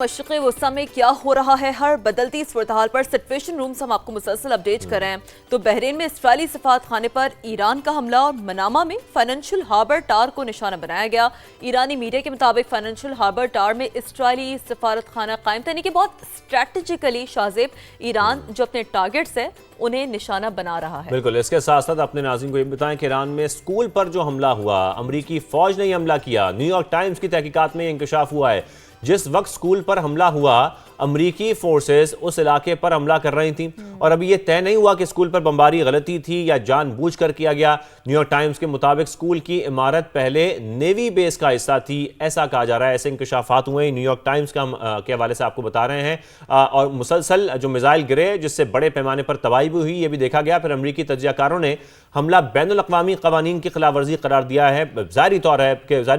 मशरिक़ वस्ता में क्या हो रहा है, हर बदलती सूरत-ए-हाल पर सिचुएशन रूम्स हम आपको मुसलसल अपडेट कर रहे हैं। तो बहरीन में इसराइली सफारत खाने पर ईरान का हमला और मनामा में फाइनेंशियल हार्बर टावर को निशाना बनाया गया। ईरानी मीडिया के मुताबिक फाइनेंशियल हार्बर टावर में इसराइली सफारत खाना कायम था, यानी कि बहुत स्ट्रैटेजिकली शाज़ेब ईरान जो अपने टारगेट्स है उन्हें निशाना बना रहा है। बिल्कुल, इसके साथ साथ अपने नाज़रीन को ये बताएं कि ईरान में स्कूल पर जो हमला हुआ, अमरीकी फौज ने यह हमला किया। न्यूयॉर्क टाइम्स की तहकीकात में इंकशाफ हुआ है जिस वक्त स्कूल पर हमला हुआ अमरीकी फोर्सेस उस इलाके पर हमला कर रही थी और अभी यह तय नहीं हुआ कि स्कूल पर बमबारी गलती थी या जानबूझकर किया गया। न्यूयॉर्क टाइम्स के मुताबिक स्कूल की इमारत पहले नेवी बेस का हिस्सा थी, ऐसा कहा जा रहा है। ऐसे इंकशाफात हुए न्यूयॉर्क टाइम्स के हवाले से आपको बता रहे हैं। और मुसलसल जो मिसाइल गिरे जिससे बड़े पैमाने पर तबाही भी हुई, यह भी देखा गया। फिर अमरीकी तज्जियाकारों ने हमला बैनुल अक़वामी क़वानीन की खिलाफ वर्जी करार दिया है। ज़ाहिरी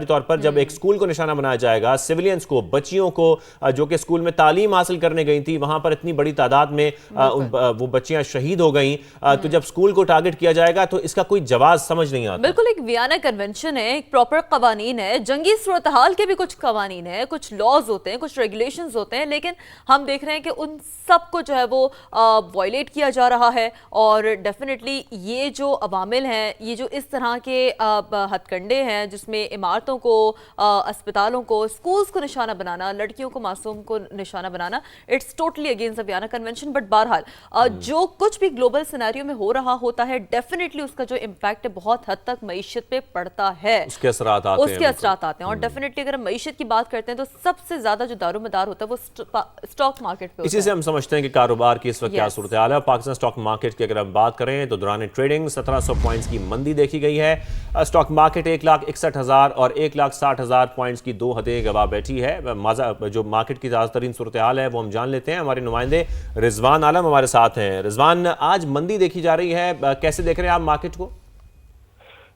तौर पर जब एक स्कूल को निशाना बनाया जाएगा, सिविलियंस को, बच्चियों को जो कि स्कूल में तालीम हासिल करने गई थी, वहां पर इतनी बड़ी तादाद में वो बच्चियां शहीद हो गई, तो जब स्कूल को टारगेट किया जाएगा तो इसका कोई जवाब समझ नहीं आता। बिल्कुल, एक वियना कन्वेंशन है, एक प्रॉपर कवानीन है, जंगी सूरत-हाल के भी कुछ कवानीन है, कुछ लॉज होते हैं, कुछ रेगुलेशंस होते हैं, लेकिन हम देख रहे हैं कि उन सबको जो है वो वायलेट किया जा रहा है। और डेफिनेटली ये जो अवामिल हैं, ये जो इस तरह के हथकंडे हैं जिसमें इमारतों को, अस्पतालों को, स्कूल्स को निशाना बनाना, लड़कियों को, मासूम को निशाना बनाना, it's totally against the Vienna convention. But बहरहाल जो कुछ भी ग्लोबल सिनेरियो में हो रहा होता है, डेफिनेटली उसका जो इम्पैक्ट है बहुत हद तक मईशत पे पड़ता है, उसके असरात आते हैं। और डेफिनेटली अगर हम मईशत की बात करते हैं तो सबसे ज्यादा जो दारोमदार होता है वो स्टॉक मार्केट पे होता है। इसी से हम समझते हैं कि कारोबार की इस वक्त क्या सूरत हाल है। पाकिस्तान स्टॉक मार्केट की अगर हम बात करें तो दौरान ट्रेडिंग 1700 पॉइंट्स की मंदी देखी गई है। स्टॉक मार्केट 1,61,000 और 1,60,000 पॉइंट्स की दो हदें गवा बैठी है। जो मार्केट की ज़्यादा तरीन सूरत हाल है वो हम जान लेते हैं। हमारे नुमाइंदे रिजवान आलम हमारे साथ हैं। रिजवान, आज मंदी देखी जा रही है, कैसे देख रहे हैं आप मार्केट को?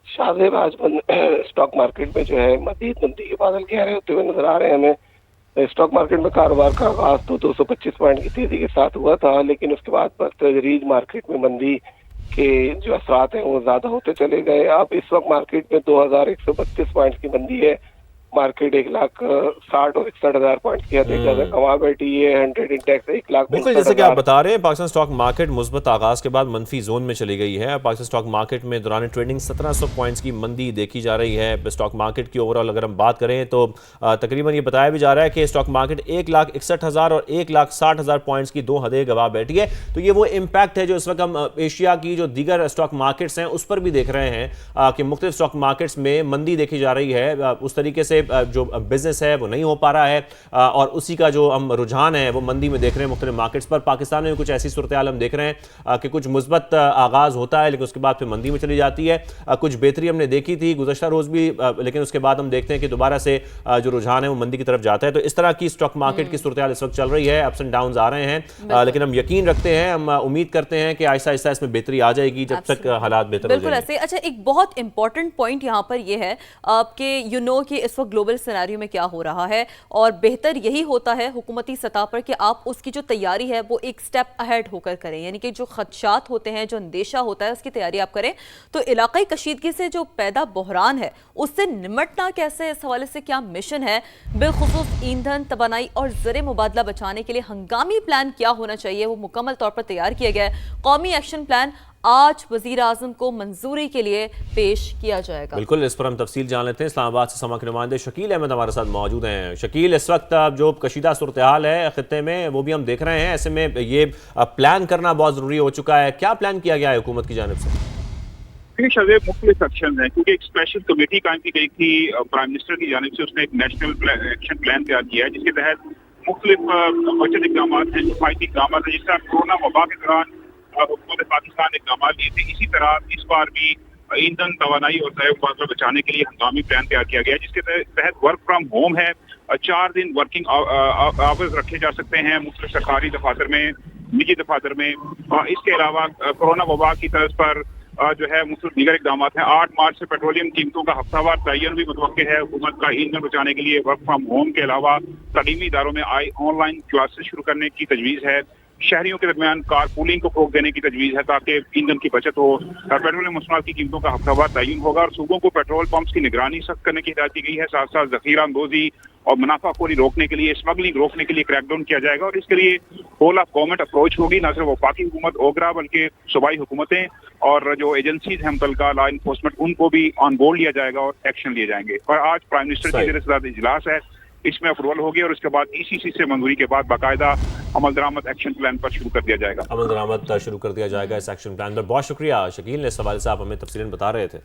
शाहजेब, आज स्टॉक मार्केट में जो है मजीद मंदी के बादल गहरे होते हुए नजर आ रहे हैं हमें। स्टॉक मार्केट में कारोबार का आगाज तो 225 पॉइंट की तेजी के साथ हुआ था, लेकिन उसके बाद तदरीज मार्केट में मंदी के जो असरात हैं वो ज्यादा होते चले गए। अब इस वक्त मार्केट में 2132 पॉइंट की मंदी है। मार्केट 1,60,000 और 61,000 पॉइंट की हद कमा बैठी है। 100 इंडेक्स 1,00,000। बिल्कुल, जैसे कि आप बता रहे हैं, पाकिस्तान स्टॉक मार्केट मुस्बत आगाज के बाद मनफी जोन में चली गई है। पाकिस्तान स्टॉक मार्केट में दौरान ट्रेडिंग 1700 पॉइंट्स की मंदी देखी जा रही है। स्टॉक मार्केट की ओवरऑल अगर हम बात करें तो तकरीबन ये बताया भी जा रहा है कि स्टॉक मार्केट 1,61,000 और 1,60,000 पॉइंट्स की दो हदें गवा बैठी है। तो ये वो इम्पैक्ट है जो इस वक्त हम एशिया की जो दीगर स्टॉक मार्केट्स हैं उस पर भी देख रहे हैं कि मुख्तलिफ स्टॉक मार्केट्स में मंदी देखी जा रही है। उस तरीके से जो बिजनेस है वो नहीं हो पा रहा है और उसी का जो हम रुझान है वो मंदी में देख रहे हैं मुख्तलिफ मार्केट्स पर। पाकिस्तान में कुछ ऐसी सूरत हाल हम देख रहे हैं कि कुछ मुस्बत आगाज होता है लेकिन उसके बाद फिर मंदी में चली जाती है। कुछ बेहतरी हमने देखी थी गुज़श्ता रोज भी, लेकिन उसके बाद हम देखते हैं कि दोबारा से जो रुझान है वो मंदी की तरफ जाता है। तो इस तरह की स्टॉक मार्केट की सूरत हाल इस वक्त चल रही है। अप्स एंड डाउन आ रहे हैं, लेकिन हम यकीन रखते हैं, हम उम्मीद करते हैं कि आहिस्ता आहिस्ता इसमें बेहतरी आ जाएगी जब तक हालात बेहतर हो जाएंगे। ऐसे अच्छा, एक बहुत इंपॉर्टेंट पॉइंट यहाँ पर यह है कि कि इस वक्त ग्लोबल सिनेरियो में क्या हो रहा है और बेहतर यही होता है हुकूमती सतह पर कि आप उसकी जो तैयारी है वो एक स्टेप अहेड होकर करें, यानी कि जो खदशात होते हैं, जो अंदेशा होता है, उसकी तैयारी आप करें। तो इलाकाई कशीदगी से जो पैदा बहरान है उससे निमटना कैसे, इस हवाले से क्या मिशन है, बिलखुसूस ईंधन, तवानाई और ज़र मुबादला बचाने के लिए हंगामी प्लान क्या होना चाहिए, वो मुकम्मल तौर पर तैयार किया गया है। कौमी एक्शन प्लान आज वजीर आजम को मंजूरी के लिए पेश किया जाएगा। बिल्कुल, इस पर हम तफसील जान लेते हैं। इस्लामाबाद से समा के नुमाइंदे शकील अहमद हमारे साथ मौजूद हैं। शकील, इस वक्त जो कशीदा सूरत हाल है खित्ते में वो भी हम देख रहे हैं, ऐसे में ये प्लान करना बहुत जरूरी हो चुका है। क्या प्लान किया गया है हुकूमत की जानिब से? शायद मुख्तलिफ एक्शन है, क्योंकि एक स्पेशल कमेटी कायम की गई थी प्राइम मिनिस्टर की जानिब से। उसने एक नेशनल एक्शन प्लान तैयार किया है जिसके तहत मुख्तलिफ बचत इकदाम हैं, हिफाजती इकदाम हैं। जिस तरह कोरोना वबा के दौरान हुकूमत पाकिस्तान ने इकदाम लिए थे, इसी तरह इस बार भी ईंधन, तवानाई और ज़र मुबादला बचाने के लिए हंगामी प्लान तैयार किया गया है जिसके तहत वर्क फ्राम होम है। 4 दिन वर्किंग आवर्स रखे जा सकते हैं मुख्तलिफ सरकारी दफातर में, निजी दफातर में। इसके अलावा कोरोना वबा की तर्ज पर जो है मुख्तलिफ दीगर इकदाम हैं। 8 मार्च से पेट्रोलियम कीमतों का हफ्तावार तयन भी मुतवक्के है। हुकूमत का ईंधन बचाने के लिए वर्क फ्राम होम के अलावा तलीमी इदारों में ऑनलाइन क्लासेस शुरू करने की तजवीज़ है। शहरियों के दरमियान कार पूलिंग को फरोग देने की तजवीज़ है ताकि ईंधन की बचत हो। पेट्रोलियम मसनूआत की कीमतों का हफ्तावार तयन होगा और सूबों को पेट्रोल पंप्स की निगरानी सख्त करने की हिदायत दी गई है। साथ साथ जखीरा अंदोजी और मुनाफाखोरी रोकने के लिए, स्मगलिंग रोकने के लिए क्रैकडाउन किया जाएगा और इसके लिए होल ऑफ गवर्नमेंट अप्रोच होगी। न सिर्फ वफाकी हुकूमत ओगरा बल्कि सूबाई हुकूमतें और जो एजेंसीज हैं मुतल्लिका लॉ इन्फोर्समेंट, उनको भी ऑन बोर्ड लिया जाएगा और एक्शन लिए जाएंगे। और आज प्राइम मिनिस्टर की ज़ेर-ए-सदारत इजलास है, इसमें अप्रूवल होगी और उसके बाद ईसीसी से मंजूरी के बाद बाकायदा अमल दरामद एक्शन प्लान पर शुरू कर दिया जाएगा। अमल दरामद शुरू कर दिया जाएगा इस एक्शन प्लान पर। बहुत शुक्रिया शकील ने इस सवाल से आप हमें तफसीलन बता रहे थे।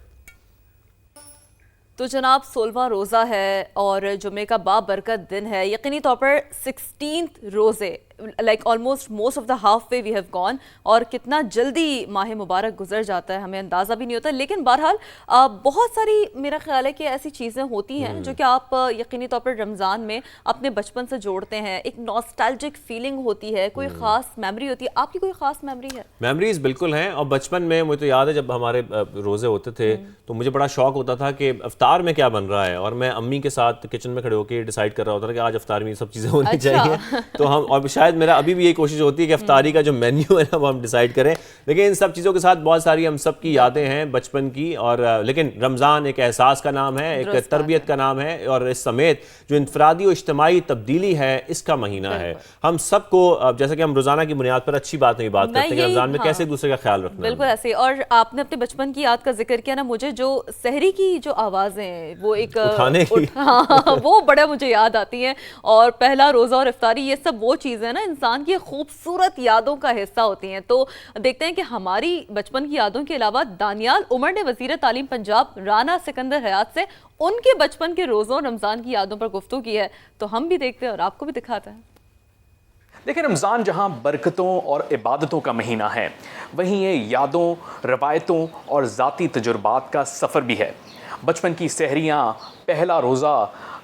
तो जनाब 16वां रोज़ा है और जुमे का बाबरकत दिन है। यकीनी तौर पर 16th रोज़े like almost most of the half way we have gone और कितना जल्दी माह मुबारक गुजर जाता है हमें अंदाज़ा भी नहीं होता। लेकिन बहरहाल बहुत सारी मेरा ख्याल है कि ऐसी चीज़ें होती हैं जो कि आप यकीनी तौर पर रमज़ान में अपने बचपन से जोड़ते हैं। एक नॉस्टैल्जिक फीलिंग होती है, कोई ख़ास मेमोरी होती है। आपकी कोई ख़ास मेमोरी है? मेमोरीज बिल्कुल हैं और बचपन में मुझे तो याद है जब हमारे रोज़े होते थे तो मुझे बड़ा शौक होता था कि अफ्तार में क्या बन रहा है और मैं अम्मी के साथ किचन में खड़े होकर डिसाइड कर रहा होता था कि आज अफ्तार में ये सब चीज़ें होनी चाहिए। तो हम और शायद मेरा अभी भी यही कोशिश होती है कि अफ्तारी का जो मेन्यू है ना वो हम डिसाइड करें। लेकिन इन सब चीज़ों के साथ बहुत सारी हम सब की यादें हैं बचपन की। और लेकिन रमज़ान एक एहसास का नाम है, एक तरबियत का नाम है और इस समेत जो इनफरादी और इज्तिमाई तब्दीली है इसका महीना है। हम सबको जैसे कि हम रोज़ाना की बुनियाद पर अच्छी बात नहीं बात करते हैं रमज़ान में कैसे एक दूसरे का ख्याल रखना। बिल्कुल ऐसे। और आपने अपने बचपन की याद का जिक्र किया ना, मुझे जो सहरी की जो आवाज़ें वो एक वो बड़ा मुझे याद आती हैं। और पहला रोज़ा और इफ्तारी ये सब वो चीज़ें ना इंसान की खूबसूरत यादों का हिस्सा होती हैं। तो देखते हैं कि हमारी बचपन की यादों के अलावा दानियाल उमर ने वज़ीर तालीम पंजाब राना सिकंदर हयात से उनके बचपन के रोज़ों रमज़ान की यादों पर गुफ्तगू की है। तो हम भी देखते हैं और आपको भी दिखाते हैं। देखिए, रमज़ान जहां बरकतों और इबादतों का महीना है, वहीं ये यादों, रवायतों और ज़ाती तजुर्बात का सफ़र भी है। बचपन की सहरियाँ, पहला रोज़ा,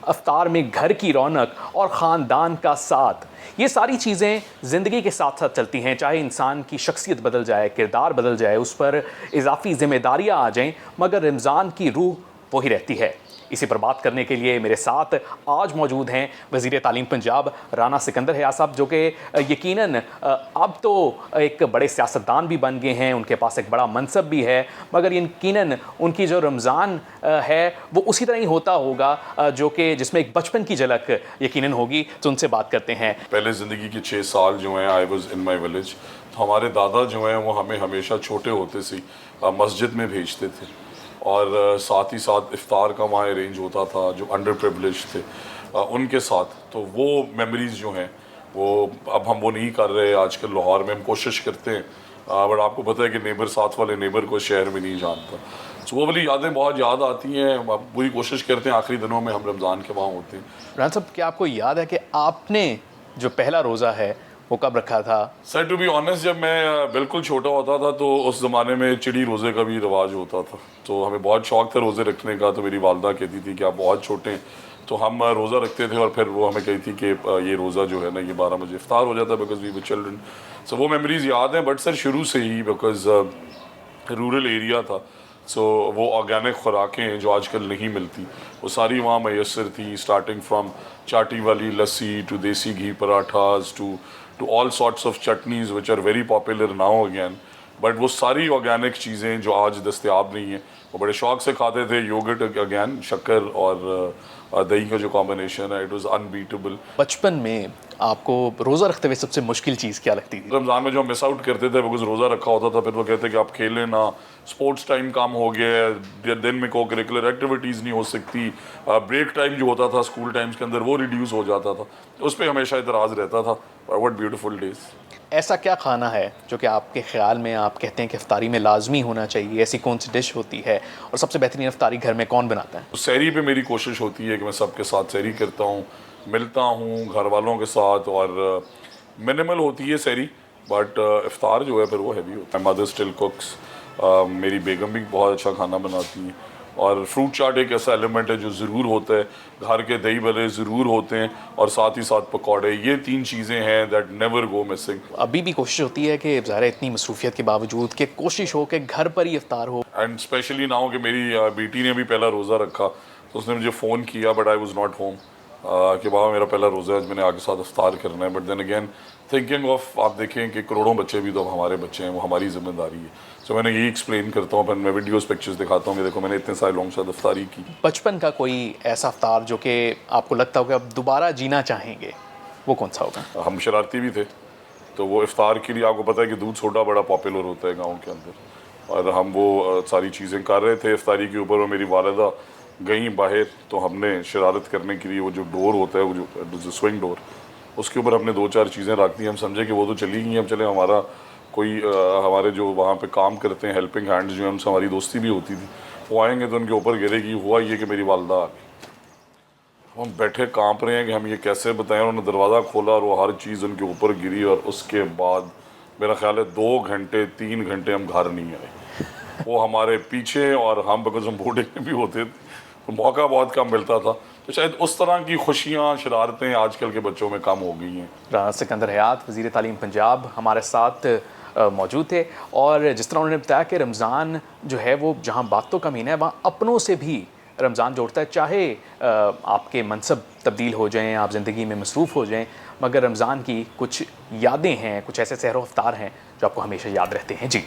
अफ्तार में घर की रौनक और ख़ानदान का साथ, ये सारी चीज़ें ज़िंदगी के साथ साथ चलती हैं। चाहे इंसान की शख्सियत बदल जाए, किरदार बदल जाए, उस पर इजाफ़ी ज़िम्मेदारियाँ आ जाएं, मगर रमज़ान की रूह वही रहती है। इसी पर बात करने के लिए मेरे साथ आज मौजूद हैं वज़ीर तालीम पंजाब राना सिकंदर हयात साहब, जो कि यकीनन अब तो एक बड़े सियासतदान भी बन गए हैं, उनके पास एक बड़ा मनसब भी है, मगर यकीनन उनकी जो रमज़ान है वो उसी तरह ही होता होगा जो कि जिसमें एक बचपन की झलक यकीनन होगी। तो उनसे बात करते हैं। पहले ज़िंदगी के 6 साल जो हैं I was in my village, तो हमारे दादा जो हैं वो हमें हमेशा छोटे होते से मस्जिद में भेजते थे और साथ ही साथ इफ्तार का वहाँ अरेंज होता था जो अंडर प्रिविलेज थे उनके साथ। तो वो मेमोरीज़ जो हैं वो अब हम वो नहीं कर रहे आजकल। लाहौर में हम कोशिश करते हैं बट आपको पता है कि नेबर साथ वाले नेबर को शहर में नहीं जानता। तो वो वाली यादें बहुत याद आती हैं। अब पूरी कोशिश करते हैं आखिरी दिनों में हम रमज़ान के वहाँ होते हैं। राना साहब, क्या आपको याद है कि आपने जो पहला रोज़ा है वो कब रखा था? सर टू बी ऑनेस्ट, जब मैं बिल्कुल छोटा होता था तो उस ज़माने में चिड़ी रोज़े का भी रिवाज होता था, तो हमें बहुत शौक था रोज़े रखने का। तो मेरी वालदा कहती थी कि आप बहुत छोटे हैं, तो हम रोज़ा रखते थे और फिर वो हमें कहती थी कि ये रोज़ा जो है ना ये 12 बजे इफ्तार हो जाता है बिकॉज वी वर चिल्ड्रन। सो वो मेमोरीज़ याद हैं। बट सर शुरू से ही बिकॉज रूरल एरिया था, सो वो ऑर्गेनिक खुराकें जो आजकल नहीं मिलती वो सारी वहाँ मैसर थी, स्टार्टिंग फ्राम चाटी वाली lassi to desi ghee parathas to all sorts of chutneys which are very popular now again. But वो सारी ऑर्गेनिक चीज़ें जो आज दस्तयाब नहीं हैं वो बड़े शौक से खाते थे। योगर्ट अगैन, शक्कर और दही का जो कॉम्बिनेशन है, इट वाज अनबीटेबल। बचपन में आपको रोज़ा रखते हुए सबसे मुश्किल चीज़ क्या लगती थी? रमज़ान में जो हम मिस आउट करते थे बिकॉज रोज़ा रखा होता था, फिर वो कहते कि आप खेलें ना, स्पोर्ट्स टाइम कम हो गया है, दिन में को करिकुलर एक्टिविटीज़ नहीं हो सकती, ब्रेक टाइम जो होता था स्कूल टाइम्स के अंदर वो रिड्यूस हो जाता था, उस पर हमेशा इतराज़ रहता था। What beautiful days. ऐसा क्या खाना है जो कि आपके ख्याल में आप कहते हैं कि इफ्तारी में लाजमी होना चाहिए? ऐसी कौन सी डिश होती है और सबसे बेहतरीन इफ्तारी घर में कौन बनाता है? सहरी पे मेरी कोशिश होती है कि मैं सबके साथ सहरी करता हूँ, मिलता हूँ घर वालों के साथ, और मिनिमल होती है सहरी बट इफ्तार जो है फिर वो हैवी होता है। मदर स्टिल कुक्स, मेरी बेगम भी बहुत अच्छा खाना बनाती है, और फ्रूट चाट एक ऐसा एलिमेंट है जो ज़रूर होता है, घर के दही भले ज़रूर होते हैं, और साथ ही साथ पकौड़े। ये 3 चीज़ें हैं दैट नेवर गो मिसिंग। अभी भी कोशिश होती है कि ज़ाहिर इतनी मसरूफियत के बावजूद कि कोशिश हो कि घर पर ही इफ्तार हो। एंड स्पेशली नाउ कि मेरी बेटी ने भी पहला रोज़ा रखा तो उसने मुझे फ़ोन किया but I was not home, कि बाबा मेरा पहला रोज़ा है, आज मैंने आपके साथ इफ्तार करना है। But then again thinking of, आप देखें कि करोड़ों बच्चे भी तो अब हमारे बच्चे हैं, वो हमारी जिम्मेदारी है। सो मैंने यही एक्सप्लेन करता हूँ, मैं वीडियोस पिक्चर्स दिखाता हूँ कि देखो मैंने इतने सारे लोगों के साथ इफ्तारी की। बचपन का कोई ऐसा इफ्तार जो कि आपको लगता हो कि आप दोबारा जीना चाहेंगे, वो कौन सा होगा? हम शरारती भी थे, तो वो इफ्तार के लिए आपको पता है कि दूध सोडा बड़ा पॉपुलर होता है गाँव के अंदर, और हम वो सारी चीज़ें कर रहे थे इफ्तारी के ऊपर। और मेरी वालिदा गई बाहर, तो हमने शरारत करने के लिए वो जो डोर होता है, वो जो स्विंग डोर, उसके ऊपर हमने 2-4 चीज़ें रख दी। हम समझे कि वो तो चली गई, अब चले हमारा कोई हमारे जो वहाँ पे काम करते हैं हेल्पिंग हैंड्स जो हैं, उनसे हमारी दोस्ती भी होती थी, वो आएंगे तो उनके ऊपर गिरेगी। हुआ ये कि मेरी वालदा आ गई। हम बैठे कांप रहे हैं कि हम ये कैसे बताएं। उन्होंने दरवाज़ा खोला और वो हर चीज़ उनके ऊपर गिरी, और उसके बाद मेरा ख्याल है 2 घंटे 3 घंटे हम घर नहीं आए। वो हमारे पीछे, और हम बिकॉज हम बोर्डिंग में भी होते थे तो मौका बहुत कम मिलता था, तो शायद उस तरह की खुशियाँ शरारतें आजकल के बच्चों में कम हो गई हैं। राना सिकंदर हयात, वज़ीर तालीम पंजाब, हमारे साथ मौजूद थे। और जिस तरह उन्होंने बताया कि रमज़ान जो है वो जहाँ बातों का महीना है, वहाँ अपनों से भी रमज़ान जोड़ता है। चाहे आपके मनसब तब्दील हो जाएं, आप ज़िंदगी में मसरूफ़ हो जाएं, मगर रमज़ान की कुछ यादें हैं, कुछ ऐसे सहर व अफ्तार हैं जो आपको हमेशा याद रहते हैं। जी।